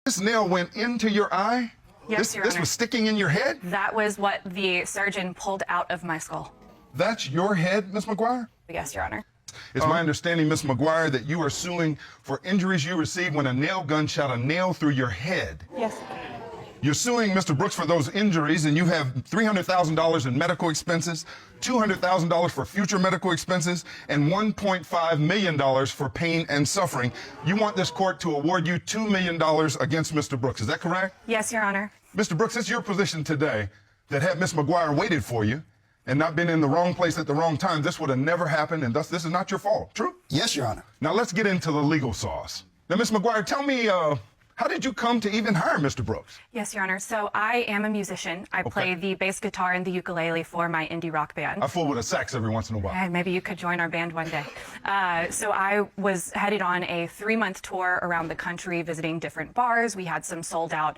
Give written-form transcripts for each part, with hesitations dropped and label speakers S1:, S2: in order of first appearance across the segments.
S1: This nail went into your eye?
S2: Yes, Your Honor.
S1: This was sticking in your head?
S2: That was what the surgeon pulled out of my skull.
S1: That's your head, Ms. McGuire?
S2: Yes, Your Honor.
S1: It's my understanding, Ms. McGuire, that you are suing for injuries you received when a nail gun shot a nail through your head.
S2: Yes.
S1: You're suing Mr. Brooks for those injuries, and you have $300,000 in medical expenses, $200,000 for future medical expenses, and $1.5 million for pain and suffering. You want this court to award you $2 million against Mr. Brooks. Is that correct?
S2: Yes, Your Honor.
S1: Mr. Brooks, it's your position today that had Ms. McGuire waited for you and not been in the wrong place at the wrong time, this would have never happened, and thus this is not your fault. True?
S3: Yes, Your Honor.
S1: Now let's get into the legal sauce. Now, Ms. McGuire, tell me, how did you come to even hire Mr. Brooks?
S2: Yes, Your Honor. So I am a musician. I play the bass guitar and the ukulele for my indie rock band.
S1: I fool with a sax every once in a while.
S2: And maybe you could join our band one day. So I was headed on a 3-month tour around the country visiting different bars. We had some sold out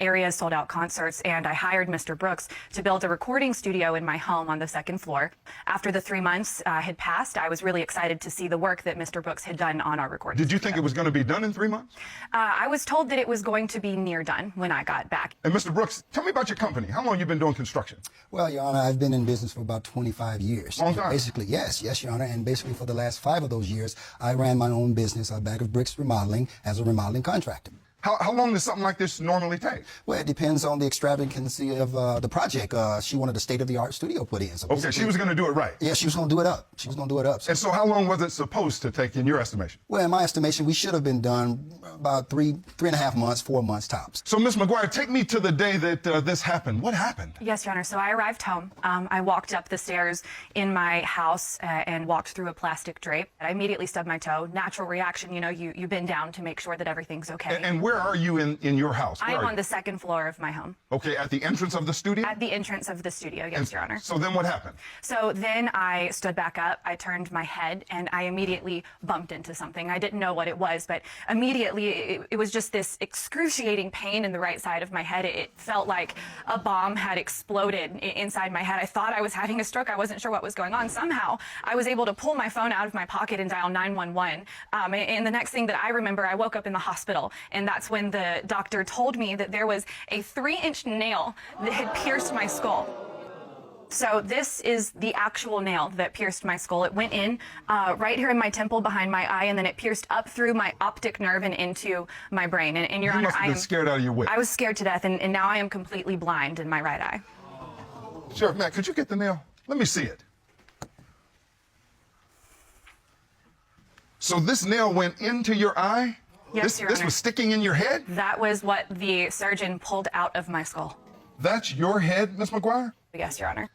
S2: areas, sold out concerts, and I hired Mr. Brooks to build a recording studio in my home on the 2nd floor. After the 3 months had passed, I was really excited to see the work that Mr. Brooks had done on our recording
S1: Did you
S2: studio.
S1: think it was going to be done in 3 months?
S2: I was told that it was going to be near done when I got back.
S1: And Mr. Brooks, tell me about your company. How long have you been doing construction?
S3: Well, Your Honor, I've been in business for about 25 years.
S1: Long time.
S3: Basically, yes, Your Honor. And basically for the last 5 of those years, I ran my own business, a Bag of Bricks Remodeling, as a remodeling contractor.
S1: How long does something like this normally take?
S3: Well, it depends on the extravagancy of the project. She wanted a state-of-the-art studio put in. So
S1: Okay, she was going to do it right.
S3: Yeah, she was going to do it up. She was going to do it up.
S1: And so how long was it supposed to take in your estimation?
S3: Well, in my estimation, we should have been done about 3.5 months, 4 months tops.
S1: So, Ms. McGuire, take me to the day that this happened. What happened?
S2: Yes, Your Honor. So I arrived home. I walked up the stairs in my house and walked through a plastic drape. I immediately stubbed my toe. Natural reaction, you know, you bend down to make sure that everything's okay.
S1: And where are you in your house?
S2: I am on the 2nd floor of my home.
S1: Okay, at the entrance of the studio?
S2: At the entrance of the studio, yes, Your Honor.
S1: So then what happened?
S2: So then I stood back up, I turned my head, and I immediately bumped into something. I didn't know what it was, but immediately it was just this excruciating pain in the right side of my head. It felt like a bomb had exploded inside my head. I thought I was having a stroke. I wasn't sure what was going on. Somehow, I was able to pull my phone out of my pocket and dial 911. And the next thing that I remember, I woke up in the hospital, and that's when the doctor told me that there was a 3-inch nail that had pierced my skull. So this is the actual nail that pierced my skull. It went in right here in my temple behind my eye, and then it pierced up through my optic nerve and into my brain. And Your
S1: You
S2: Honor,
S1: must have been scared out of your wits.
S2: I was scared to death, and now I am completely blind in my right eye.
S1: Sheriff Matt, could you get the nail? Let me see it. So this nail went into your eye?
S2: Yes, Your
S1: This
S2: Honor.
S1: was sticking in your head?
S2: That was what the surgeon pulled out of my skull.
S1: That's your head, Ms. McGuire?
S2: Yes, Your Honor.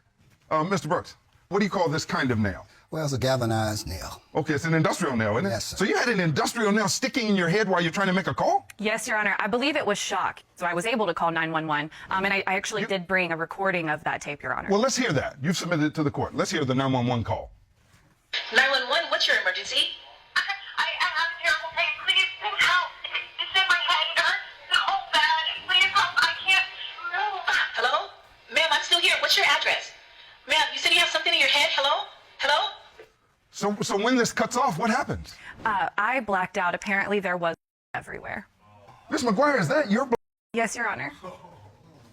S1: Mr. Brooks, what do you call this kind of nail?
S3: Well, it's a galvanized nail.
S1: Okay, it's an industrial nail, isn't it?
S3: Yes, sir.
S1: So you had an industrial nail sticking in your head while you're trying to make a call?
S2: Yes, Your Honor. I believe it was shock, so I was able to call 911. And I actually did bring a recording of that tape, Your Honor.
S1: Well, let's hear that. You've submitted it to the court. Let's hear the 911 call.
S4: 911, what's your emergency?
S5: I have terrible pain. Please help. It's in my head. It hurts so bad. Please help. I can't move.
S4: Hello? Ma'am, I'm still here. What's your address? Ma'am, you said you have something in your head? Hello? Hello?
S1: So when this cuts off, what happens?
S2: I blacked out. Apparently, there was everywhere.
S1: Ms. McGuire, is that your...
S2: Yes, Your Honor.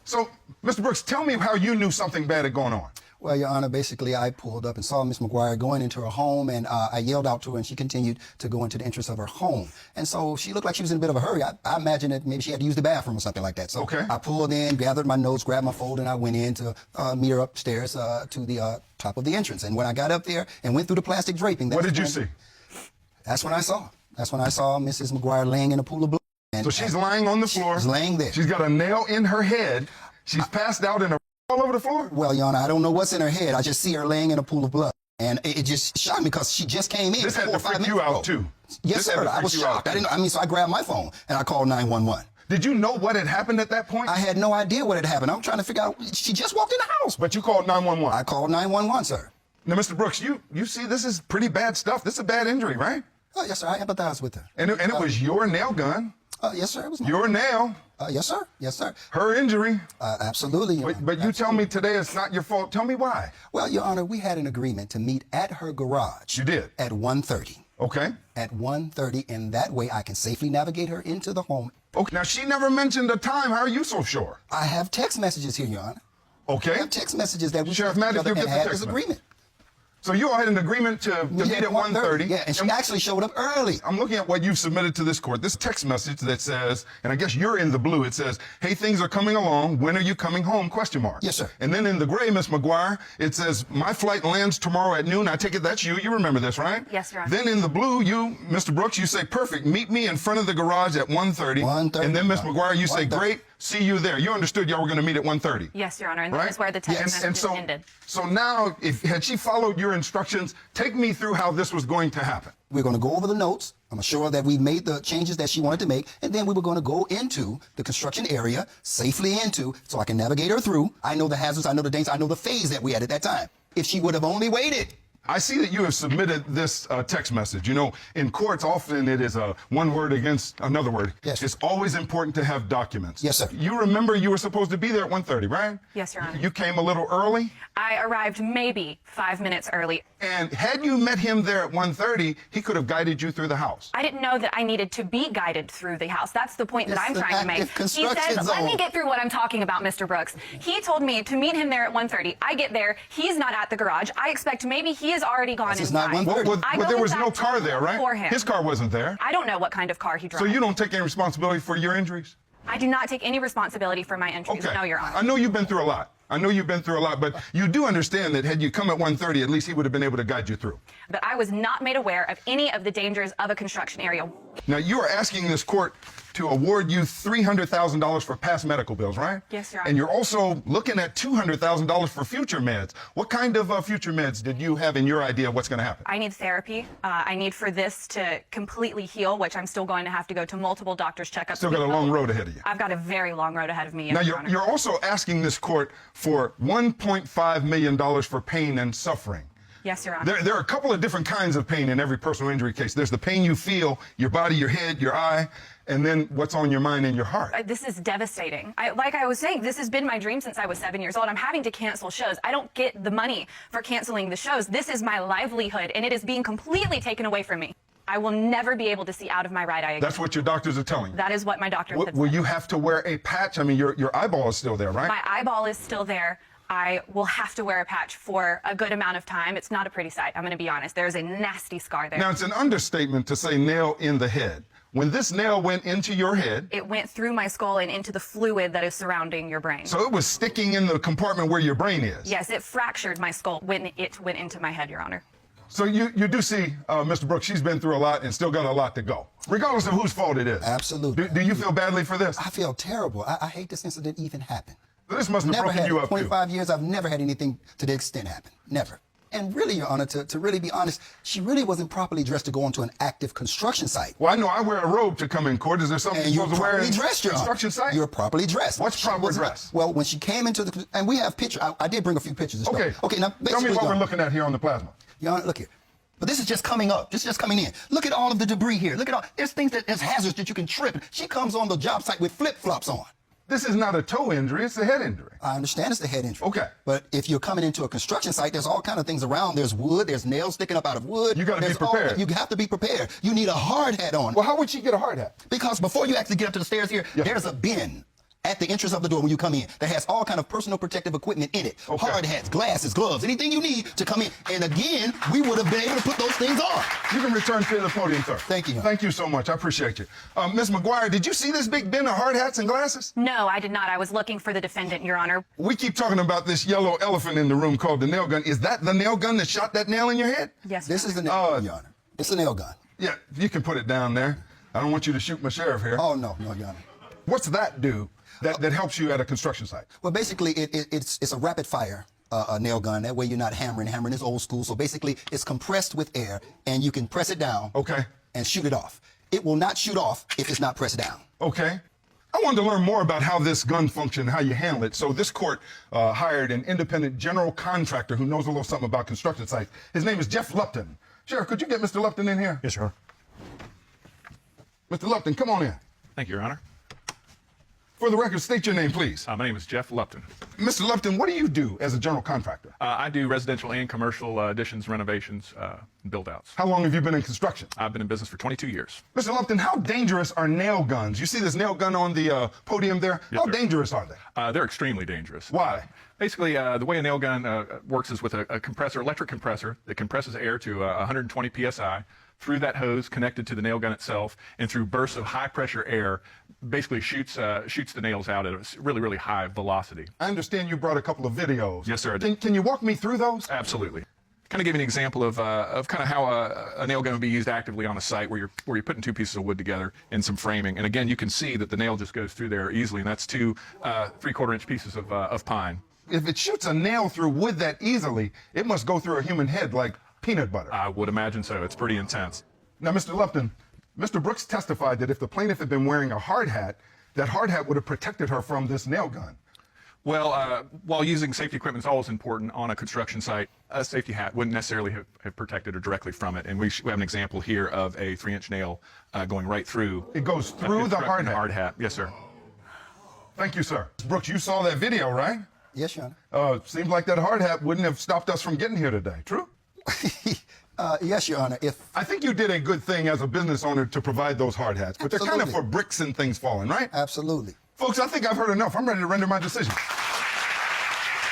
S1: So, Mr. Brooks, tell me how you knew something bad had gone on.
S3: Well, Your Honor, basically I pulled up and saw Miss McGuire going into her home, and I yelled out to her, and she continued to go into the entrance of her home. And so she looked like she was in a bit of a hurry. I imagine that maybe she had to use the bathroom or something like that. So
S1: Okay.
S3: I pulled in, gathered my notes, grabbed my folder, and I went in to meet her upstairs to the top of the entrance. And when I got up there and went through the plastic draping,
S1: What did you see?
S3: That's when I saw. That's when I saw Mrs. McGuire laying in a pool of blood. And,
S1: So she's lying on the floor.
S3: She's laying there.
S1: She's got a nail in her head. She's passed out in a all over the floor?
S3: Well, Your Honor, I don't know what's in her head. I just see her laying in a pool of blood. And it just shocked me because she just came in.
S1: This had
S3: 4
S1: to
S3: or 5
S1: freak you
S3: minutes
S1: out,
S3: ago.
S1: too.
S3: Yes,
S1: This had
S3: sir.
S1: to
S3: I
S1: freak
S3: was
S1: you out,
S3: shocked.
S1: too.
S3: I didn't. I mean, so I grabbed my phone and I called 911.
S1: Did you know what had happened at that point?
S3: I had no idea what had happened. I'm trying to figure out. She just walked in the house.
S1: But you called 911.
S3: I called 911, sir.
S1: Now, Mr. Brooks, you see this is pretty bad stuff. This is a bad injury, right?
S3: Oh, yes, sir. I empathize with her.
S1: And it was your nail gun,
S3: Yes, sir. It was my,
S1: your nail,
S3: yes, sir. Yes, sir.
S1: her injury.
S3: Absolutely. Your Honor.
S1: But you tell me today it's not your fault. Tell me why.
S3: Well, Your Honor, we had an agreement to meet at her garage.
S1: You did?
S3: At 1:30.
S1: Okay.
S3: at 1:30, and that way I can safely navigate her into the home.
S1: Okay. Now, she never mentioned a time. How are you so sure?
S3: I have text messages here, Your Honor.
S1: Okay.
S3: I have text messages that we
S1: Sheriff
S3: sent
S1: Matt,
S3: each
S1: if you
S3: other and
S1: get the
S3: had
S1: text
S3: this
S1: message.
S3: agreement.
S1: So you all had an agreement to meet at 1:30.
S3: Yeah, and she actually showed up early.
S1: I'm looking at what you've submitted to this court. This text message that says, and I guess you're in the blue, it says, hey, things are coming along. When are you coming home? Question mark.
S3: Yes, sir.
S1: And then in the gray, Miss McGuire, it says, my flight lands tomorrow at noon. I take it that's you. You remember this, right?
S2: Yes, Your Honor.
S1: Then in the blue, you, Mr. Brooks, you say, perfect. Meet me in front of the garage at 1:30.
S3: 1:30.
S1: And then Miss McGuire, you say,
S3: 1:30.
S1: great. See you there. You understood y'all were going to meet at 1:30.
S2: Yes, Your Honor, and
S1: Right?
S2: that is where the text message ended.
S1: So now, had she followed your instructions, take me through how this was going to happen.
S3: We're going to go over the notes. I'm sure that we made the changes that she wanted to make, and then we were going to go into the construction area, safely into, so I can navigate her through. I know the hazards, I know the dangers, I know the phase that we had at that time. If she would have only waited.
S1: I see that you have submitted this text message. You know, in courts, often it is one word against another word.
S3: Yes.
S1: It's always important to have documents.
S3: Yes, sir.
S1: You remember you were supposed to be there at 1:30, right?
S2: Yes, Your Honor.
S1: You came a little early.
S2: I arrived maybe 5 minutes early.
S1: And had you met him there at 1:30, he could have guided you through the house.
S2: I didn't know that I needed to be guided through the house. That's the point that
S3: It's
S2: I'm
S3: an
S2: trying to make.
S3: active
S2: He
S3: construction
S2: says, let me
S3: zone.
S2: get through what I'm talking about, Mr. Brooks. He told me to meet him there at 1:30. I get there. He's not at the garage. I expect maybe he has already gone
S3: This is
S2: inside.
S3: not 1:30.
S1: But
S2: I
S1: there
S2: go
S1: was no
S2: inside
S1: car there, right?
S2: for him.
S1: His car wasn't there.
S2: I don't know what kind of car he drove.
S1: So you don't take any responsibility for your injuries?
S2: I do not take any responsibility for my injuries.
S1: Okay.
S2: No, Your Honor.
S1: I know you've been through a lot. But you do understand that had you come at 1:30, at least he would have been able to guide you through.
S2: But I was not made aware of any of the dangers of a construction area.
S1: Now, you are asking this court to award you $300,000 for past medical bills, right?
S2: Yes, Your Honor.
S1: And you're also looking at $200,000 for future meds. What kind of future meds did you have in your idea of what's going to happen?
S2: I need therapy. I need for this to completely heal, which I'm still going to have to go to multiple doctor's checkups.
S1: Still got a long road ahead of you.
S2: I've got a very long road ahead of me. Yes,
S1: Now,
S2: Your Honor.
S1: you're also asking this court for $1.5 million for pain and suffering.
S2: Yes, Your Honor.
S1: There are a couple of different kinds of pain in every personal injury case. There's the pain you feel, your body, your head, your eye, and then what's on your mind and your heart.
S2: This is devastating. Like I was saying, this has been my dream since I was 7 years old. I'm having to cancel shows. I don't get the money for canceling the shows. This is my livelihood, and it is being completely taken away from me. I will never be able to see out of my right eye again.
S1: That's what your doctors are telling you.
S2: That is what my doctor said.
S1: Will you have to wear a patch? I mean, your eyeball is still there, right?
S2: My eyeball is still there. I will have to wear a patch for a good amount of time. It's not a pretty sight. I'm going to be honest. There's a nasty scar there.
S1: Now, it's an understatement to say nail in the head. When this nail went into your head,
S2: It went through my skull and into the fluid that is surrounding your brain.
S1: so it was sticking in the compartment where your brain is.
S2: Yes, it fractured my skull when it went into my head, Your Honor.
S1: So you do see, Mr. Brooks, she's been through a lot and still got a lot to go, regardless of whose fault it is.
S3: Absolutely.
S1: Do you feel badly for this?
S3: I feel terrible. I hate this incident even happened.
S1: This must have
S3: Never
S1: broken
S3: had
S1: you up, too.
S3: 25 years, I've never had anything to the extent happen. Never. And really, Your Honor, to really be honest, she really wasn't properly dressed to go onto an active construction site.
S1: Well, I know I wear a robe to come in court. Is there something
S3: And
S1: you're
S3: you're
S1: supposed to wear
S3: properly
S1: in
S3: dressed, Your Honor.
S1: construction site?
S3: You're properly dressed.
S1: What's
S3: She
S1: proper
S3: wasn't-
S1: dress?
S3: Well, when she came into the, and we have pictures. I did bring a few pictures. And stuff.
S1: Okay.
S3: Okay. Now,
S1: Tell
S3: basically,
S1: me what
S3: Your
S1: we're
S3: Honor,
S1: looking at here on the plasma.
S3: Your Honor, look here. But this is just coming up. This is just coming in. Look at all of the debris here. Look at all. There's things there's hazards that you can trip. She comes on the job site with flip-flops on.
S1: This is not a toe injury. It's a head injury.
S3: I understand it's the head injury.
S1: Okay.
S3: But if you're coming into a construction site, there's all kind of things around. There's wood. There's nails sticking up out of wood.
S1: You gotta be
S3: There's
S1: prepared.
S3: You have to be prepared. You need a hard hat on.
S1: Well, how would she get a hard hat?
S3: Because before you actually get up to the stairs here,
S1: Yes.
S3: there's a bin at the entrance of the door when you come in that has all kind of personal protective equipment in it.
S1: Okay.
S3: Hard hats, glasses, gloves, anything you need to come in. And again, we would have been able to put those things on.
S1: You can return to the podium, sir.
S3: Thank you.
S1: Thank you so much. I appreciate you. Ms. McGuire, did you see this big bin of hard hats and glasses?
S2: No, I did not. I was looking for the defendant, Your Honor.
S1: We keep talking about this yellow elephant in the room called the nail gun. Is that the nail gun that shot that nail in your head?
S2: Yes,
S3: This
S2: Your
S3: is the
S2: Honor.
S3: nail gun, Your Honor. It's a nail gun.
S1: Yeah, you can put it down there. I don't want you to shoot my sheriff here.
S3: Oh, no, Your Honor.
S1: What's that do that helps you at a construction site?
S3: Well, basically, it's a rapid fire nail gun. That way you're not hammering. Hammering is old school. So basically, it's compressed with air, and you can press it down
S1: Okay.
S3: and shoot it off. It will not shoot off if it's not pressed down.
S1: Okay. I wanted to learn more about how this gun functions, how you handle it. So this court hired an independent general contractor who knows a little something about construction sites. His name is Jeff Lupton. Sheriff, could you get Mr. Lupton in here?
S6: Yes, sir.
S1: Mr. Lupton, come on in.
S6: Thank you, Your Honor.
S1: For the record, state your name, please.
S6: My name is Jeff Lupton.
S1: Mr. Lupton, what do you do as a general contractor?
S6: I do residential and commercial additions, renovations, build-outs.
S1: How long have you been in construction?
S6: I've been in business for 22 years.
S1: Mr. Lupton, how dangerous are nail guns? You see this nail gun on the podium there?
S6: Yes,
S1: How
S6: sir.
S1: dangerous are they?
S6: They're extremely dangerous.
S1: Why?
S6: Basically, the way a nail gun works is with a compressor, electric compressor, that compresses air to 120 psi through that hose connected to the nail gun itself, and through bursts of high-pressure air, basically shoots the nails out at a really, really high velocity.
S1: I understand you brought a couple of videos.
S6: Yes, sir, I did.
S1: Can you walk me through those?
S6: Absolutely. Kind of give you an example of kind of how a nail gun would be used actively on a site where you're putting two pieces of wood together in some framing. And again, you can see that the nail just goes through there easily, and that's two 3/4 inch pieces of pine.
S1: If it shoots a nail through wood that easily, it must go through a human head like peanut butter.
S6: I would imagine so. It's pretty intense.
S1: Now, Mr. Lupton, Mr. Brooks testified that if the plaintiff had been wearing a hard hat, that hard hat would have protected her from this nail gun.
S6: Well, while using safety equipment is always important on a construction site, a safety hat wouldn't necessarily have protected her directly from it. And we have an example here of a 3-inch nail going right through.
S1: It goes through the hard hat.
S6: Hard hat, yes, sir.
S1: Thank you, sir. Brooks, you saw that video, right?
S3: Yes, Your Honor.
S1: Seems like that hard hat wouldn't have stopped us from getting here today. True?
S3: Yes, Your Honor.
S1: I think you did a good thing as a business owner to provide those hard hats, but they're kind of
S3: Absolutely.
S1: for bricks and things falling, right?
S3: Absolutely.
S1: Folks, I think I've heard enough. I'm ready to render my decision.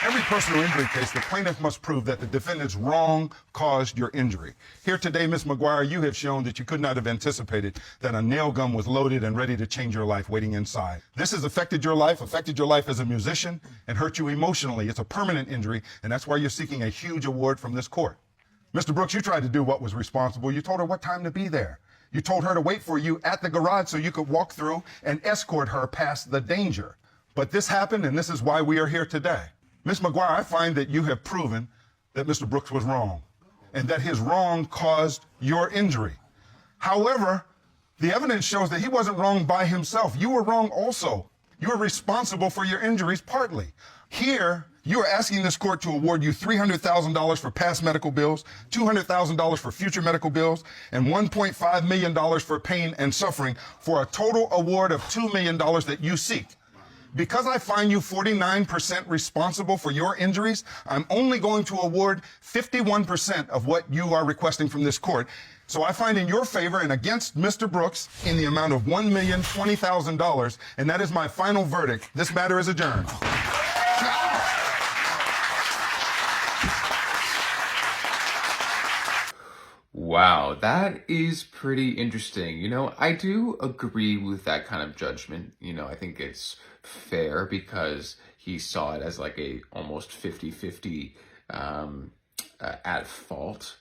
S1: Every personal injury case, the plaintiff must prove that the defendant's wrong caused your injury. Here today, Ms. McGuire, you have shown that you could not have anticipated that a nail gun was loaded and ready to change your life waiting inside. This has affected your life as a musician, and hurt you emotionally. It's a permanent injury, and that's why you're seeking a huge award from this court. Mr. Brooks, you tried to do what was responsible. You told her what time to be there. You told her to wait for you at the garage so you could walk through and escort her past the danger. But this happened, and this is why we are here today. Ms. McGuire, I find that you have proven that Mr. Brooks was wrong, and that his wrong caused your injury. However, the evidence shows that he wasn't wrong by himself. You were wrong also. You were responsible for your injuries partly. Here, you are asking this court to award you $300,000 for past medical bills, $200,000 for future medical bills, and $1.5 million for pain and suffering, for a total award of $2 million that you seek. Because I find you 49% responsible for your injuries, I'm only going to award 51% of what you are requesting from this court. So I find in your favor and against Mr. Brooks in the amount of $1,020,000, and that is my final verdict. This matter is adjourned.
S7: Wow, that is pretty interesting. I do agree with that kind of judgment. I think it's fair because he saw it as like a almost 50-50 at fault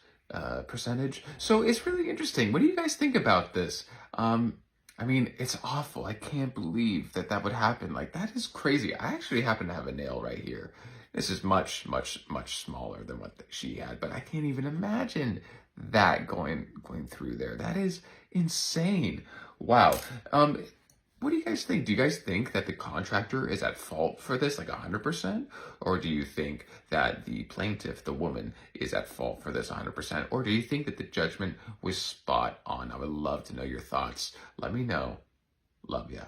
S7: percentage. So it's really interesting. What do you guys think about this? It's awful. I can't believe that would happen. Like, that is crazy. I actually happen to have a nail right here. This is much, much, much smaller than what she had, but I can't even imagine that going through there. That is insane. Wow. What do you guys think? Do you guys think that the contractor is at fault for this, like 100%? Or do you think that the plaintiff, the woman, is at fault for this 100%? Or do you think that the judgment was spot on? I would love to know your thoughts. Let me know. Love ya.